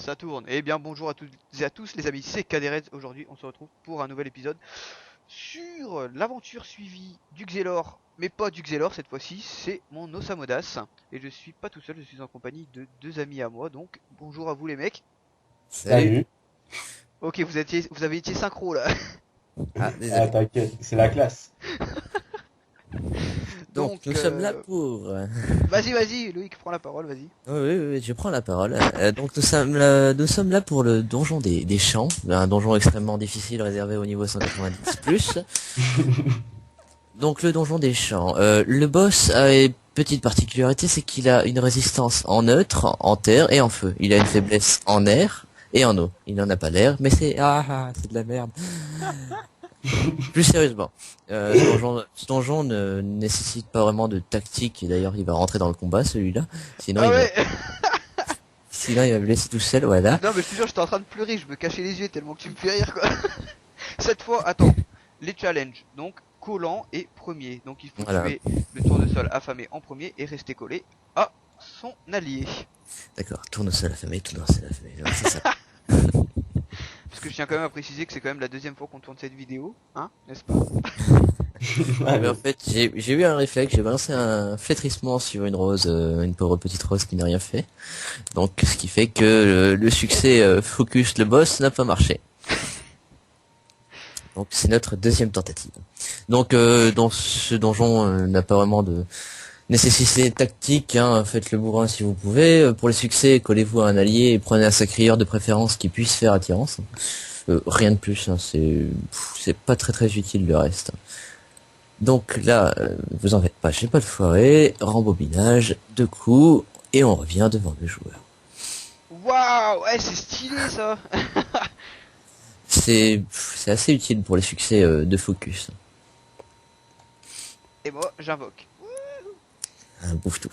Ça tourne. Eh bien bonjour à toutes et à tous les amis, c'est Kaderez. Aujourd'hui on se retrouve pour un nouvel épisode sur l'aventure suivie du Xelor. Mais pas du Xelor cette fois-ci, c'est mon Osamodas. Et je suis pas tout seul, je suis en compagnie de deux amis à moi. Donc bonjour à vous les mecs. Salut. Salut. Ok, vous avez été synchro là. Ah, Ah, désolé. t'inquiète, c'est la classe. Donc, Donc nous sommes là pour... vas-y Loïc, prends la parole, vas-y. Oui, je prends la parole. Donc, nous sommes là pour le donjon des champs, un donjon extrêmement difficile réservé au niveau 190+. Donc, le donjon des champs. Le boss a une petite particularité, c'est qu'il a une résistance en neutre, en terre et en feu. Il a une faiblesse en air et en eau. Il n'en a pas l'air, mais c'est de la merde. Plus sérieusement, ce donjon ne nécessite pas vraiment de tactique, et d'ailleurs il va rentrer dans le combat celui-là, sinon Ah il va, ouais. sinon il va me laisser tout seul, voilà. Non mais je te jure, j'étais en train de pleurer, je me cachais les yeux tellement que tu me fais rire quoi. Cette fois, attends, les challenges. Donc, collant et premier. Donc, il faut Voilà, tuer le tournesol affamé en premier et rester collé à son allié. d'accord, tournesol affamé, tournesol affamé, voilà, c'est ça. Parce que je tiens quand même à préciser que c'est quand même la deuxième fois qu'on tourne cette vidéo, hein, n'est-ce pas? Mais en Allez. fait, j'ai eu un réflexe, j'ai balancé un flétrissement sur une rose, une pauvre petite rose qui n'a rien fait. Donc, ce qui fait que le succès focus le boss n'a pas marché. Donc, c'est notre deuxième tentative. Donc, dans ce donjon n'a pas vraiment de nécessité tactique, hein, faites le bourrin si vous pouvez. Pour le succès, collez-vous à un allié et prenez un sacrieur de préférence qui puisse faire attirance. Rien de plus, hein, c'est pas très utile le reste. Donc là, vous en faites pas, j'ai pas le foiré, rembobinage, 2 coups, et on revient devant le joueur. Waouh, ouais, c'est stylé ça. C'est assez utile pour les succès de focus. Et moi, j'invoque. Un bouffe-tout.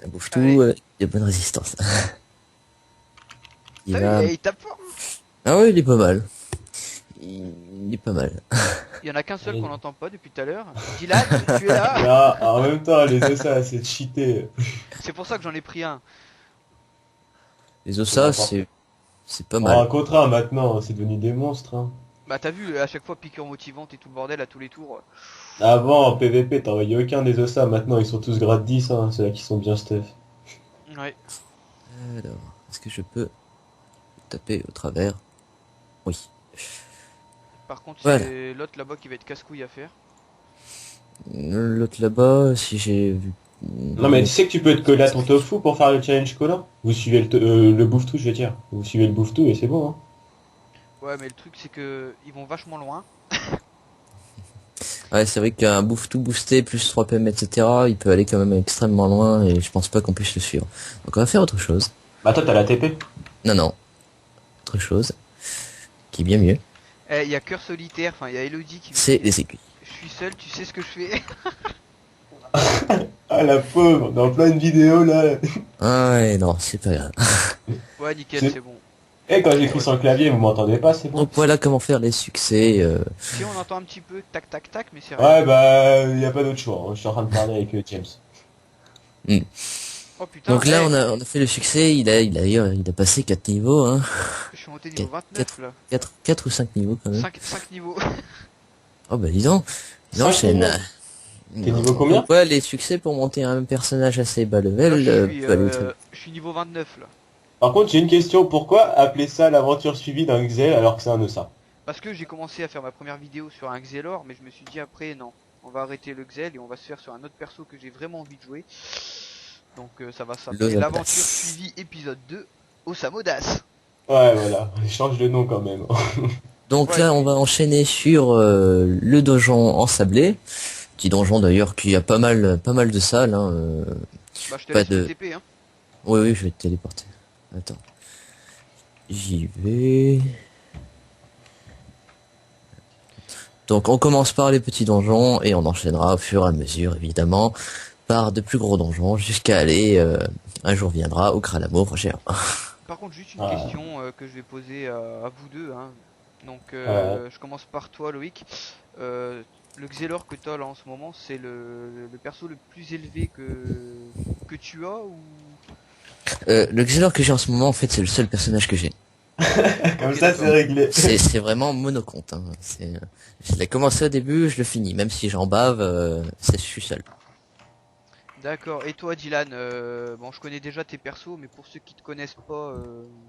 Un bouffe-tout, Allez, de bonne résistance. Il t'as vu, va... il tape fort. Ah ouais, il est pas mal. Il est pas mal. Il y en a qu'un seul qu'on Allez. n'entend pas depuis tout à l'heure. Dylan, tu es là. Là, en même temps, les OSA, c'est cheaté. C'est pour ça que j'en ai pris un. Les C'est ossas, n'importe quoi. c'est pas En mal. un contre un, maintenant, c'est devenu des monstres. Hein. Bah t'as vu, à chaque fois piqûre motivante et tout le bordel à tous les tours. Avant, en PVP, t'en voyais aucun des OSA. Maintenant, ils sont tous grade 10. Hein. C'est là qu'ils sont bien stuff. Ouais. Alors, est-ce que je peux taper au travers? Oui. Par contre, Voilà. c'est l'autre là-bas qui va être casse-couille à faire. L'autre là-bas, si j'ai vu... Non, mais tu sais que tu peux te coller à ton tofu pour faire le challenge collant. Vous suivez le bouffe-tout, je veux dire. Vous suivez le bouffe-tout et c'est bon. Hein. Ouais, mais le truc c'est que ils vont vachement loin. Ouais, c'est vrai qu'un bouffe tout boosté, plus 3 PM, etc., il peut aller quand même extrêmement loin et je pense pas qu'on puisse le suivre. Donc on va faire autre chose. Bah, toi, t'as la TP. Non, autre chose, qui est bien mieux, Il y a Cœur Solitaire, enfin il y a Elodie qui me c'est dit les aiguilles. je suis seul, tu sais ce que je fais. Ah, la pauvre, dans plein de vidéos, là. Ah ouais, non, c'est pas grave. Ouais, nickel, C'est- c'est bon. Eh, quand j'écris Ouais. sur le clavier, vous m'entendez pas, c'est bon. Donc voilà comment faire les succès. Si on entend un petit peu tac tac tac, mais c'est rien. Ouais, bah, y a pas d'autre choix. Hein. Je suis en train de parler avec James. Oh putain, Donc là, on a fait le succès, il a passé 4 niveaux, hein. je suis monté niveau 4 29 là. 4 ou 5 niveaux quand même. 5 niveaux. Oh bah dis donc, il 5 enchaîne. niveaux. T'es niveau combien? Donc ouais, les succès pour monter un personnage assez bas level, Là peut aller très vite. je suis niveau 29 là. Par contre, j'ai une question. Pourquoi appeler ça l'aventure suivie d'un Xel alors que c'est un Ossa? Parce que j'ai commencé à faire ma première vidéo sur un Xelor, mais je me suis dit après non. On va arrêter le Xel et on va se faire sur un autre perso que j'ai vraiment envie de jouer. Donc ça va s'appeler Losamodas. l'aventure suivie épisode 2 Osamodas. Ouais, voilà. Change de nom quand même. Donc Ouais, là, on va enchaîner sur le donjon ensablé. Petit donjon d'ailleurs qui a pas mal de salles. Hein, bah je te pas laisse me de. TP hein. Oui, je vais te téléporter. Attends. J'y vais. Donc on commence par les petits donjons et on enchaînera au fur et à mesure évidemment par de plus gros donjons jusqu'à aller un jour viendra au Kralamo géant. Par contre juste une Ah, question que je vais poser à vous deux hein. Donc ouais. je commence par toi Loïc. Euh, le Xelor que t'as là en ce moment, c'est le perso le plus élevé que tu as ou... Le Xelor que j'ai en ce moment, en fait, c'est le seul personnage que j'ai. Comme Ok, ça, d'accord. c'est réglé. C'est vraiment monocompte. Hein. Je l'ai commencé au début, je le finis. Même si j'en bave, je suis seul. D'accord. Et toi, Dylan, bon, je connais déjà tes persos, mais pour ceux qui te connaissent pas,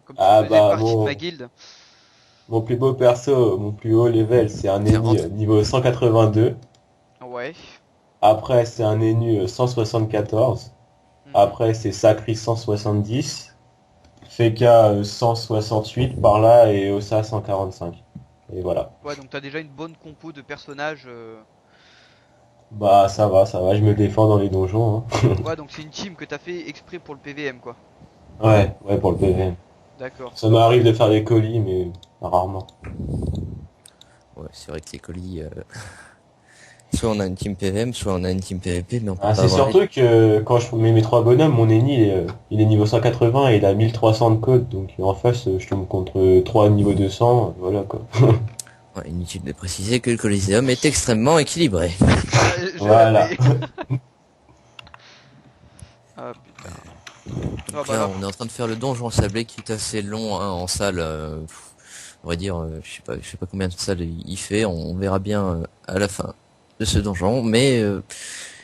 comme tu Ah faisais bah, partie de ma guilde, mon plus beau perso, mon plus haut level, c'est un C'est ennemi rentre. niveau 182. ouais. Après, c'est un ennemi 174. Mhm. Après, c'est Sacri 170. Feka 168 par là et Ossa 145. Et voilà. Ouais, donc t'as déjà une bonne compo de personnages. Bah ça va, je me défends dans les donjons. Hein. Ouais, donc c'est une team que t'as fait exprès pour le PVM, quoi. Ouais, pour le PVM. D'accord. Ça m'arrive de faire des colis, mais rarement. Ouais, c'est vrai que les colis, soit on a une team PVM, soit on a une team PVP, mais on peut Ah, pas c'est avoir les... surtout que quand je mets mes trois bonhommes, mon ennemi il est niveau 180 et il a 1300 de code. Donc en face, je tombe contre 3 niveau 200. Voilà quoi. Ouais, inutile de préciser que le Coliseum est extrêmement équilibré. Je Voilà. l'avais. Ah putain. Ah Donc bah là, là. on est en train de faire le donjon sablé qui est assez long hein, en salle. On va dire, je sais pas combien de salles il fait. On verra bien à la fin de ce donjon, mais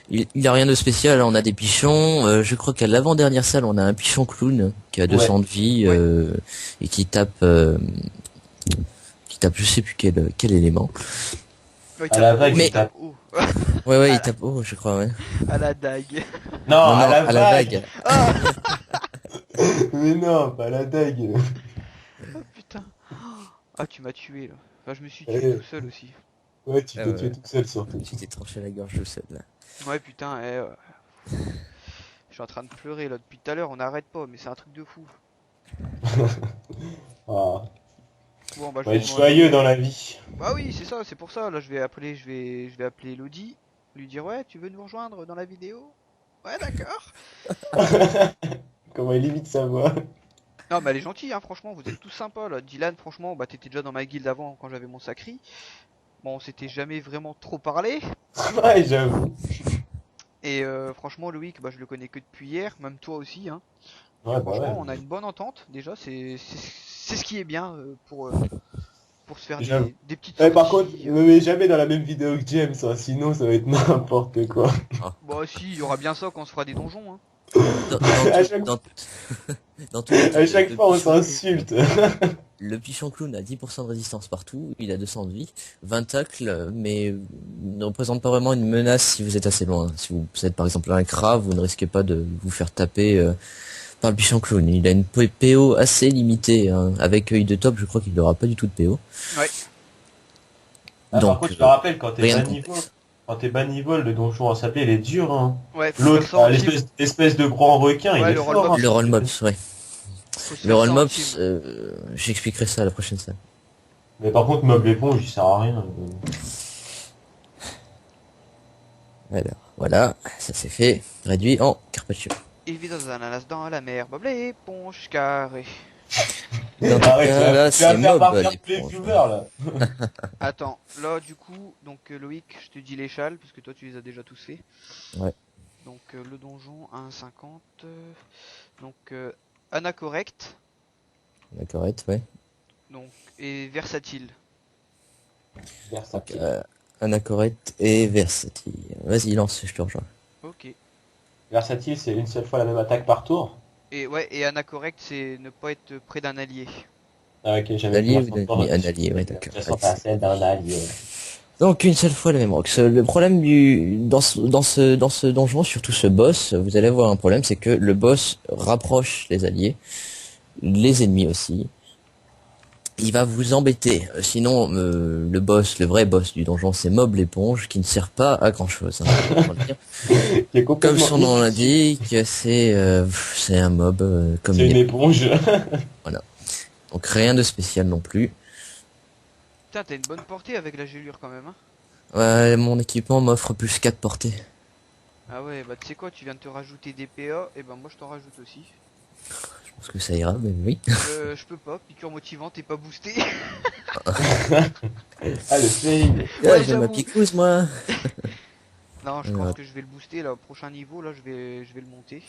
il a rien de spécial. On a des pichons. Je crois qu'à l'avant-dernière salle, on a un pichon clown qui a Ouais. 200 de vie Ouais. et qui tape, je sais plus quel élément. Ouais, il À tape la vague, haut, il il Mais tape tape. haut. ouais, À il la, tape haut, je crois, ouais. à la dague. Non, Non, à non, la à la vague. vague. Ah, Mais non, pas à la dague. ah, putain. Ah, tu m'as tué là. Enfin, je me suis tué tout Eh, seul aussi. ouais, tu Ah t'es tué ouais, tout seul surtout. tu t'es tranché la gorge tout seul là. Ouais, putain, je suis en train de pleurer là depuis tout à l'heure, on n'arrête pas, mais c'est un truc de fou. Ah, Bon, bah, je faut vais être demander. joyeux dans la vie. Bah oui, c'est ça, c'est pour ça. Là, je vais appeler Elodie, lui dire ouais, tu veux nous rejoindre dans la vidéo? Ouais, d'accord. Comment il limite sa voix. Non, mais elle est gentille, hein, franchement, vous êtes tous sympas là. Dylan, franchement, bah t'étais déjà dans ma guilde avant quand j'avais mon sacri. Bon, on s'était jamais vraiment trop parlé. Ouais, j'avoue. Et franchement, Loïc, bah je le connais que depuis hier, même toi aussi, hein. Et Ouais, bah ouais. franchement, on a une bonne entente déjà, c'est ce qui est bien pour se faire J'avoue. des petites Ouais, par contre, sorties. me mets jamais dans la même vidéo que James, hein, sinon ça va être n'importe quoi. Ah. Bah si, il y aura bien ça quand on se fera des donjons, hein. À chaque, Dans tous les cas, à chaque fois, on s'insulte. le pichon clown a 10% de résistance partout, il a 200 de vie, 20 tacles, mais ne représente pas vraiment une menace si vous êtes assez loin. Si vous êtes par exemple un cra, vous ne risquez pas de vous faire taper par le pichon clown. Il a une PO assez limitée, hein. Avec œil de top, je crois qu'il n'aura pas du tout de PO. Ouais. Ah, par Donc, contre, je te rappelle, rien de complexe. quand t'es bas niveau, le donjon à sablé, il est dur, hein. Ouais, faut se faire L'autre, ça en team. l'espèce de grand requin, il Ouais, est le roll fort, hein. Le mops. roll mobs, ouais. Faut se Le faire roll ça en team. mobs, j'expliquerai ça à la prochaine salle. Mais par contre, meuble éponge, il sert à rien. Alors, voilà, ça c'est fait. Réduit en carpaccio. Il vit dans un ananas dans la mer, Bob l'éponge carré. Dans tout Arrête, cas, là, tu vas c'est faire mob, partir tous les l'éponge. viewers, là. Attends, là du coup, donc Loïc, je te dis les châles, parce que toi tu les as déjà tous fait. Ouais. Donc le donjon 1,50. Donc anacorrect, D'accord, ouais. donc et versatile. Donc, Versatile. anacorette et versatile. Vas-y, lance, je te rejoins. Ok. Versatile, c'est une seule fois la même attaque par tour. Et ouais, et anacorrect, c'est ne pas être près d'un allié. Ah, ok, j'avais Allié peur ou sans d'ennemi? Un allié, ouais, d'accord. Je sens la scène d'un allié. Donc, une seule fois la même rox. Le problème dans ce donjon, surtout ce boss, vous allez avoir un problème, c'est que le boss rapproche les alliés, les ennemis aussi. Il va vous embêter. Sinon, le vrai boss du donjon, c'est Mob l'éponge, qui ne sert pas à grand chose. Qui est Comme complètement son nom inutile. l'indique, c'est un mob comme C'est une une éponge. éponge. Voilà. Donc rien de spécial non plus. Putain, t'as une bonne portée avec la gélure quand même, hein. Ouais, mon équipement m'offre plus 4 portées. Ah ouais, bah tu sais quoi, tu viens de te rajouter des PA, et ben moi je t'en rajoute aussi. pense que ça ira, mais oui. Je peux pas, piqûre motivante, t'es pas boosté. Ah, le fail. Ah, Ouais, j'ai ma j'avoue. picouse, moi. Non, je pense Alors, que je vais le booster là, au prochain niveau, là, je vais le monter.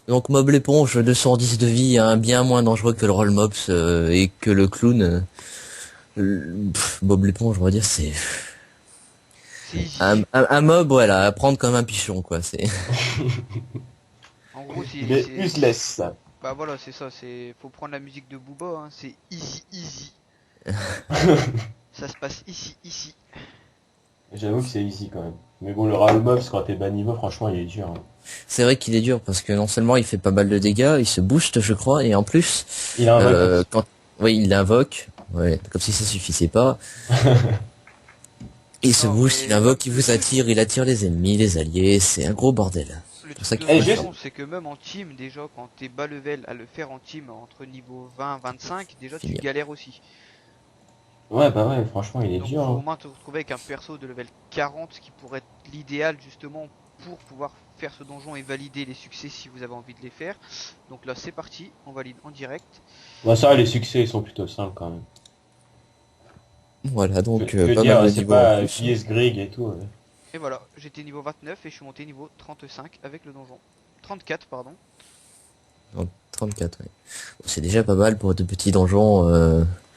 donc Mob l'éponge, 210 de vie, hein, bien moins dangereux que le Roll Mops et que le clown. Bob l'éponge, on va dire, c'est C'est easy. un mob, voilà, à prendre comme un pichon, quoi. C'est En gros, Il est useless. bah voilà, c'est ça, faut prendre la musique de Booba, hein, c'est easy, easy. Ça se passe ici, ici. J'avoue que c'est easy quand même. Mais bon, le Raoul Mobs, quand t'es bas niveau, franchement, il est dur, hein. c'est vrai qu'il est dur parce que non seulement il fait pas mal de dégâts, il se booste, je crois, et en plus, Il a un vote. quand, oui, il l'invoque, ouais, comme si ça suffisait pas. Il se Non, booste, il mais invoque, il le vous attire, il attire les ennemis, les alliés, c'est un gros bordel. le C'est pour truc ça de qu'il faut Eh, le faire. juste, donjon, c'est que même en team, déjà, quand t'es bas level, à le faire en team entre niveau 20 25, déjà tu Finir. galères aussi. ouais, bah ouais, franchement, il est Donc dur, faut au hein. moins te retrouver avec un perso de level 40, ce qui pourrait être l'idéal justement pour pouvoir faire ce donjon et valider les succès si vous avez envie de les faire. Donc là c'est parti, on valide en direct. Bah ça, les succès, ils sont plutôt simples quand même. Voilà, donc Que pas mal dire, de c'est niveaux en pas plus. PS Grig et tout, ouais. Et voilà, j'étais niveau 29 et je suis monté niveau 35 avec le donjon. 34 pardon. Donc 34, ouais. Bon, c'est déjà pas mal pour de petits donjons,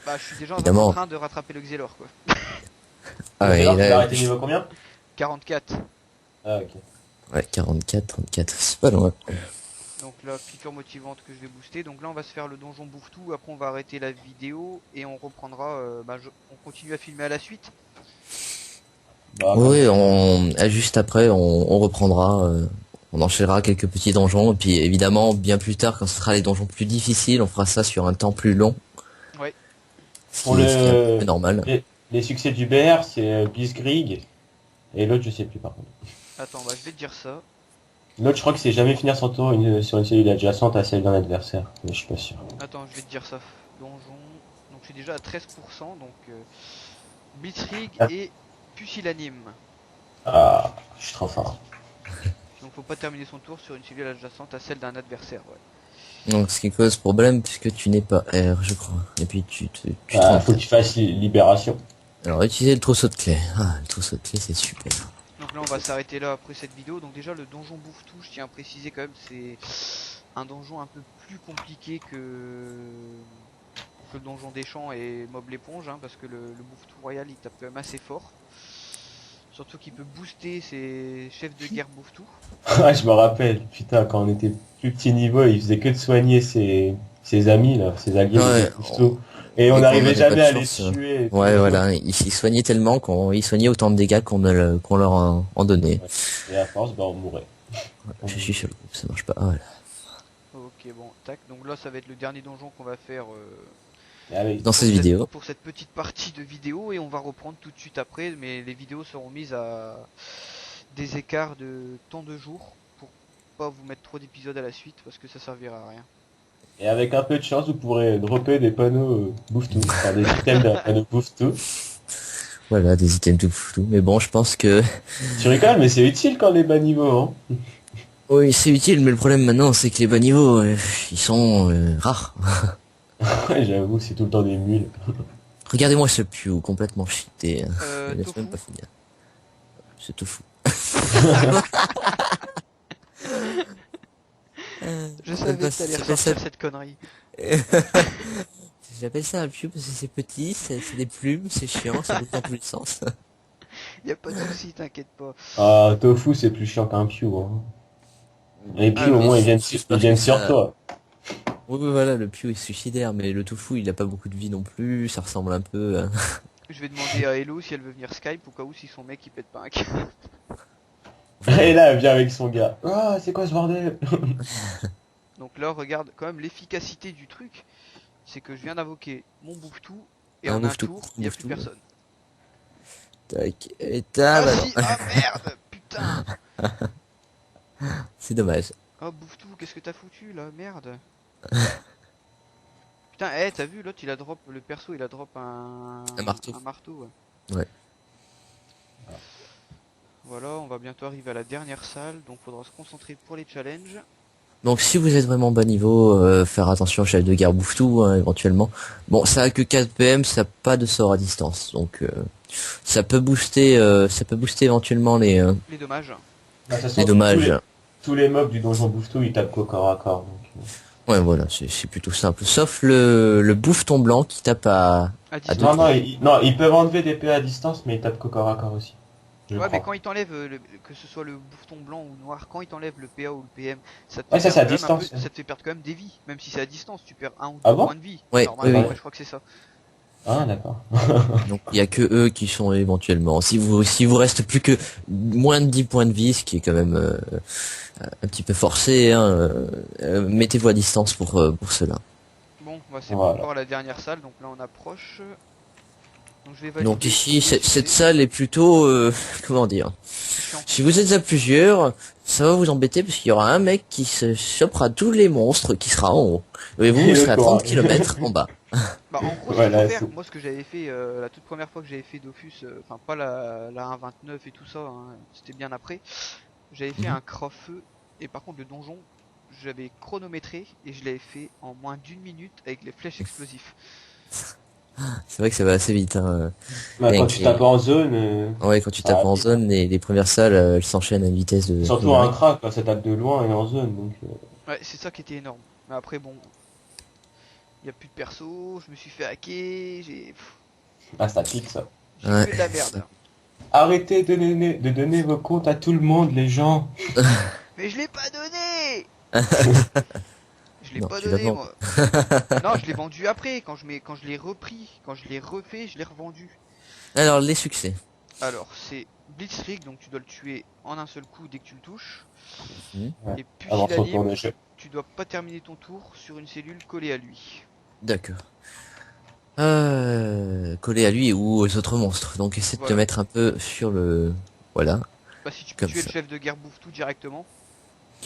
Bah je suis déjà en évidemment. train de rattraper le Xelor quoi. Ah Mais ouais, alors, tu l'as là, arrêté niveau combien? 44. Ah, ok. ouais, 44, 34, c'est pas loin. Donc là, piqûre motivante que je vais booster. Donc là, on va se faire le donjon bouffe-tout. Après, on va arrêter la vidéo et on reprendra. On continue à filmer à la suite. Bah, comme Oui, tu veux. juste après, on reprendra, on enchaînera quelques petits donjons, et puis évidemment, bien plus tard, quand ce sera les donjons plus difficiles, on fera ça sur un temps plus long, Ouais. Pour ce qui est un peu normal. les succès du BR, c'est Blitzkrieg. Et l'autre, je sais plus par contre. Attends, bah je vais te dire ça. L'autre, je crois que c'est jamais finir son tour sur une cellule adjacente à celle d'un adversaire. Mais je suis pas sûr. Attends, je vais te dire ça. Donjon. Donc je suis déjà à 13%. Donc Blitzkrieg Ah, et Pusillanime. ah, je suis trop fort. Donc faut pas terminer son tour sur une cellule adjacente à celle d'un adversaire. Ouais. Donc, ce qui cause problème, puisque tu n'es pas R, je crois. Et puis, tu te Bah, trompes faut que peut-être. tu fasses libération. Alors, utiliser le trousseau de clés. Ah, le trousseau de clés, c'est super. Donc là, on va s'arrêter là après cette vidéo. Donc déjà, le donjon bouffe-tout, je tiens à préciser quand même, c'est un donjon un peu plus compliqué que le donjon des champs et Mob l'éponge, hein, parce que le bouffe-tout royal, il tape quand même assez fort. Surtout qu'il peut booster ses chefs de guerre bouffe-tout. Ouais, je me rappelle. Putain, quand on était plus petit niveau, il faisait que de soigner ses amis, là, ses alliés, les Ouais, cousteaux. Et on et qu'on n'arrivait n'avait pas jamais de à les chance. tuer et tout. Ouais, voilà, il soignait tellement il soignait autant de dégâts qu'on leur en donnait. Et à force, bah, on mourait. Je suis sur le groupe, ça marche pas. Ah, voilà. Ok, bon, tac. Donc là, ça va être le dernier donjon qu'on va faire Et avec, Dans cette vidéo. pour cette petite partie de vidéo. Et on va reprendre tout de suite après. Mais les vidéos seront mises à des écarts de temps de jours pour pas vous mettre trop d'épisodes à la suite parce que ça servira à rien. et avec un peu de chance, vous pourrez dropper des panneaux bouffe-tout. Enfin, des items d'un panneau bouffe-tout. Voilà, des items tout. Mais bon, je pense que Tu rigoles, mais c'est utile quand on est bas niveau, hein. oui, c'est utile, mais le problème maintenant, c'est que les bas niveaux, ils sont rares. Ouais, j'avoue, c'est tout le temps des mules. Regardez-moi ce Pew complètement cheaté. Il laisse Tofu. même pas finir. C'est tout fou. Je savais que t'allais ressortir cette connerie. J'appelle ça un Pew parce que c'est petit, c'est des plumes, c'est chiant, ça bouge dans tous les sens. Y a pas de soucis, t'inquiète pas. Ah, Tofu, c'est plus chiant qu'un Pew, hein. Et puis, Ah, au mais moins, c'est ils parce que viennent sur ça... toi. Oui, oui, voilà, le Pew est suicidaire, mais le tofu, il a pas beaucoup de vie non plus, ça ressemble un peu à... Je vais demander à Hello si elle veut venir Skype au cas où si son mec il pète pas un câble. Et là, elle vient avec son gars. Ah, c'est quoi ce bordel? Donc là, regarde quand même l'efficacité du truc. C'est que je viens d'invoquer mon bouffe-tout et Un en un bouffe-tout, tour, un y a plus bouffe-tout. personne. Tac, et Ah bah si, non. ah merde, putain. C'est dommage. Oh bouffe-tout, qu'est-ce que t'as foutu là, merde. Putain, t'as vu l'autre il a drop, le perso il a drop Un marteau. un marteau. Ouais. Ouais. Voilà, on va bientôt arriver à la dernière salle, donc faudra se concentrer pour les challenges. Donc si vous êtes vraiment bas niveau, faire attention au chef de guerre bouffe-tout, hein, éventuellement. Bon, ça a que 4 PM, ça n'a pas de sort à distance, donc ça peut booster éventuellement Les dommages. Bah, de toute façon, les dommages. tous les mobs du donjon bouffe-tout, ils tapent qu'au corps à corps. Ouais, voilà, c'est plutôt simple. Sauf le bouffe-ton blanc qui tape À à distance. deux. Non, ils peuvent enlever des PA à distance, mais ils tapent qu'au corps à corps aussi. Je Ouais, mais crois. quand il t'enlève, que ce soit le bouffeton blanc ou noir, quand il t'enlève le PA ou le PM, ça te Ouais, ça, fait c'est à perdre quand même un distance, peu- ouais. ça te fait perdre quand même des vies, même si c'est à distance, tu perds un ou Ah deux bon points de vie. Ouais, Normalement, oui, ouais, oui. je crois que c'est ça. Ah, d'accord. Donc il y a que eux qui sont éventuellement. Si vous reste plus que moins de 10 points de vie, ce qui est quand même un petit peu forcé, hein, mettez-vous à distance pour cela. Bon, bah, c'est Voilà. pas encore la dernière salle, donc là on approche. Donc je vais valider. Donc ici, les cette succès. salle est plutôt, comment dire, Chiant. si vous êtes à plusieurs, ça va vous embêter parce qu'il y aura un mec qui se chopera tous les monstres qui sera en haut. Et vous, Et vous le serez à corps. 30 km en bas. Bah en gros, Voilà, ce qu'il faut faire, c'est- moi ce que j'avais fait la toute première fois que j'avais fait Dofus, enfin pas la 1.29 et tout ça, hein, c'était bien après, j'avais fait Mhm. un craft-feu, et par contre le donjon, j'avais chronométré, et je l'avais fait en moins d'une minute avec les flèches explosives. C'est vrai que ça va assez vite. Hein. Bah, quand Et- tu tapes en zone, Ouais, quand tu ça tapes va en vite, zone, les premières salles, elles s'enchaînent à une vitesse de... surtout un crack, quand ça tape de loin et en zone. Donc, Ouais, c'est ça qui était énorme. Mais après bon, il y a plus de perso, je me suis fait hacker, ah, ça pique ça. j'ai Ouais. fait de la merde. Arrêtez de donner vos comptes à tout le monde, les gens. Mais je l'ai pas donné. Je l'ai Non, pas tu l'as donné vendu. moi. Non, je l'ai vendu après, quand je l'ai repris, quand je l'ai refait, je l'ai revendu. Alors, les succès. Alors, c'est Blitzkrieg, donc tu dois le tuer en un seul coup dès que tu le touches. Mhm. Ouais. Et Avant son tour Pusillanime, de jeu. tu dois pas terminer ton tour sur une cellule collée à lui. D'accord. Collé à lui ou aux autres monstres. Donc, essaie de te Voilà. mettre un peu sur le... Voilà. Bah si tu peux Comme tuer ça. le chef de guerre bouffe tout directement.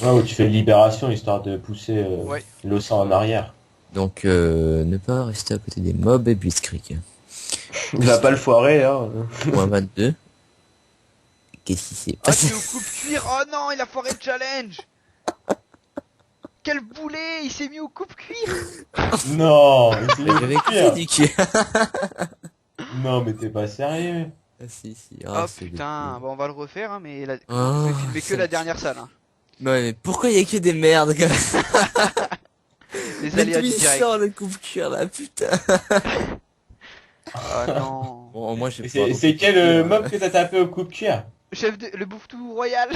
Ouais, où tu fais libération histoire de pousser Ouais. l'océan en arrière. Donc, ne pas rester à côté des mobs et Blitzkrieg. Il va pas le foirer, hein. Moins 22. Qu'est-ce qui s'est Ah, tu passé es au coupe-cuir. Oh non, il a foiré le challenge. Quel boulet, il s'est mis au coupe-cuir. Non, il s'est mis J'avais au coupé pire. du cul. Non, mais t'es pas sérieux. Ah, si, si. Ah c'est putain, des- bon on va le refaire hein, mais Ah, on peut filmer que ça la me- dernière salle hein. Ouais, mais pourquoi il y a que des merdes comme ça? Les Mais aléas d'où du il direct. sort le coupe-cuir là, putain? Ah non. Bon, moi j'ai Et pas. c'est quel mob que t'as tapé au coup de cuir? Le bouffe-tout royal.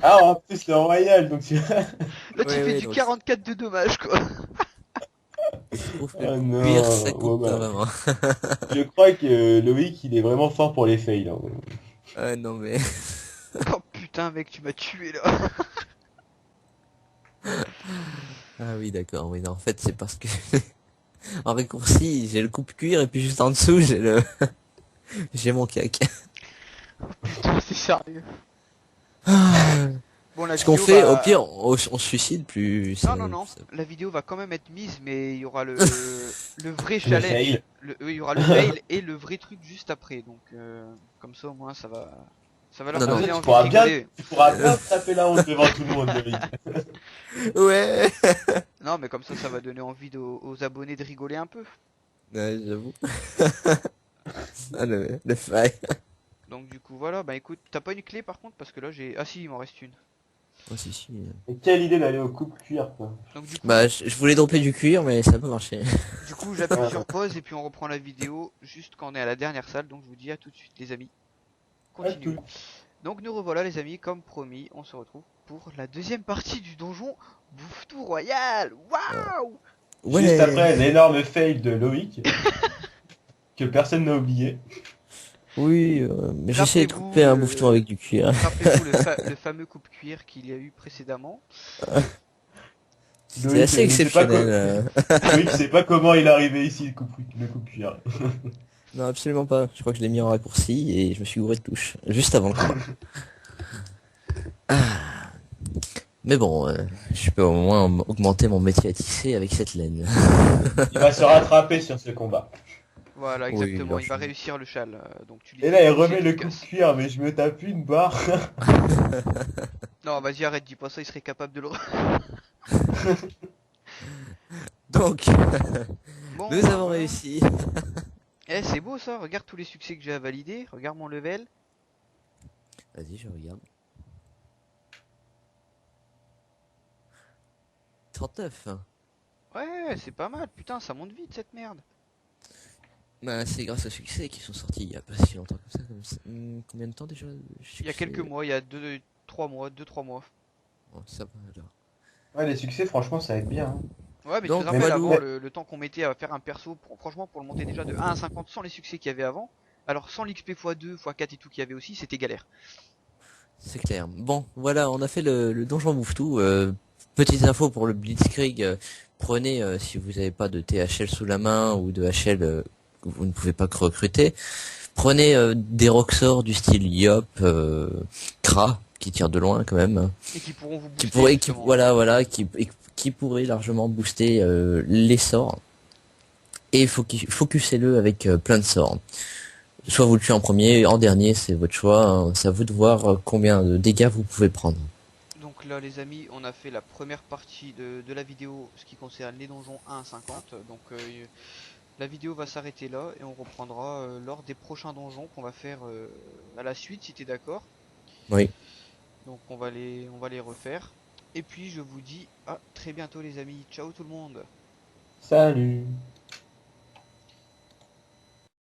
Ah, en plus le royal, donc tu... Là tu Ouais, fais ouais, du donc- 44 de dommages quoi. Je trouve que Ah le non, cuir ça ouais, coupe bah. vraiment. Je crois que Loïc, il est vraiment fort pour les fails. Hein. Ah non mais. Oh putain mec tu m'as tué là. Ah oui d'accord, oui non, en fait c'est parce que en raccourci j'ai le coupe-cuir et puis juste en dessous j'ai le j'ai mon cac. Putain c'est sérieux. Bon la Ce qu'on vidéo fait, va- au pire, on se suicide plus. Non non non, la vidéo va quand même être mise mais il y aura le vrai Le challenge. fail. Il y aura le fail et le vrai truc juste après donc comme ça au moins ça va leur Non, non, donner tu envie pourras de bien- rigoler. Tu pourras pas taper la honte devant tout le monde, Loïc. Ouais. Non mais comme ça va donner envie aux abonnés de rigoler un peu. Ouais, j'avoue. Ah le fail. Donc du coup voilà, bah écoute, t'as pas une clé par contre parce que là j'ai... Ah si, il m'en reste une. Oh si si. Et quelle idée d'aller au coup de cuir, quoi. Donc du coup, Bah je voulais dropper du cuir mais ça a pas marché. j'appuie sur pause et puis on reprend la vidéo juste quand on est à la dernière salle. Donc je vous dis à tout de suite les amis. Continue. Donc nous revoilà les amis, comme promis, on se retrouve pour la deuxième partie du donjon Bouffe-tout Royal. Waouh. Ouais. Juste après l'énorme fail de Loïc, que personne n'a oublié. Oui, mais j'essaie de Rappelez-vous couper un le- bouffeton avec du cuir. Rappelez-vous le fameux coupe-cuir qu'il y a eu précédemment. C'est assez exceptionnel. Loïc sait pas comment il est arrivé ici, le coup de cuir. Non, absolument pas. Je crois que je l'ai mis en raccourci et je me suis gouré de touche. Juste avant le combat. Ah. Mais bon, je peux au moins augmenter mon métier à tisser avec cette laine. Il va se rattraper sur ce combat. Voilà, Oui, exactement, alors il va je- réussir le châle. Donc tu lui Et là, il dis, remet c'est le coup de efficace. cuir, mais je me tape une barre. Non, vas-y, arrête, dis pas ça, il serait capable de le... Donc, Bon, nous bah, avons voilà. réussi. Eh, c'est beau ça, regarde tous les succès que j'ai à valider, regarde mon level. Vas-y, je regarde. 39. Ouais, c'est pas mal, putain, ça monte vite cette merde. Bah, c'est grâce au succès qui sont sortis il y a pas si longtemps que ça. Combien de temps déjà le Il y a quelques succès? mois, il y a 2-3 mois, 2-3 mois. Bon, ça va alors. Ouais, les succès, franchement, ça aide bien, hein. Ouais, mais tu te Donc, rappelles Walou, avant le temps qu'on mettait à faire un perso, franchement, pour le monter déjà de 1 à 50 sans les succès qu'il y avait avant, alors sans l'XP x2, x4 et tout qu'il y avait aussi, c'était galère. c'est clair. Bon, voilà, on a fait le donjon Mouftou. Petite info pour le Blitzkrieg. Prenez, si vous n'avez pas de THL sous la main ou de HL que vous ne pouvez pas recruter, prenez des Roxor du style Yop, Kra, qui tire de loin quand même, hein, Et qui pourront vous qui booster pourrait, justement. voilà, qui pourrait largement booster les sorts. Et focussez-le avec plein de sorts. Soit vous le tuez en premier, en dernier, c'est votre choix, hein. C'est à vous de voir combien de dégâts vous pouvez prendre. Donc là les amis, on a fait la première partie de la vidéo, ce qui concerne les donjons 1 à 50. Donc la vidéo va s'arrêter là et on reprendra lors des prochains donjons qu'on va faire à la suite si t'es d'accord. Oui. Donc on va les refaire. Et puis je vous dis à très bientôt les amis. Ciao tout le monde. Salut!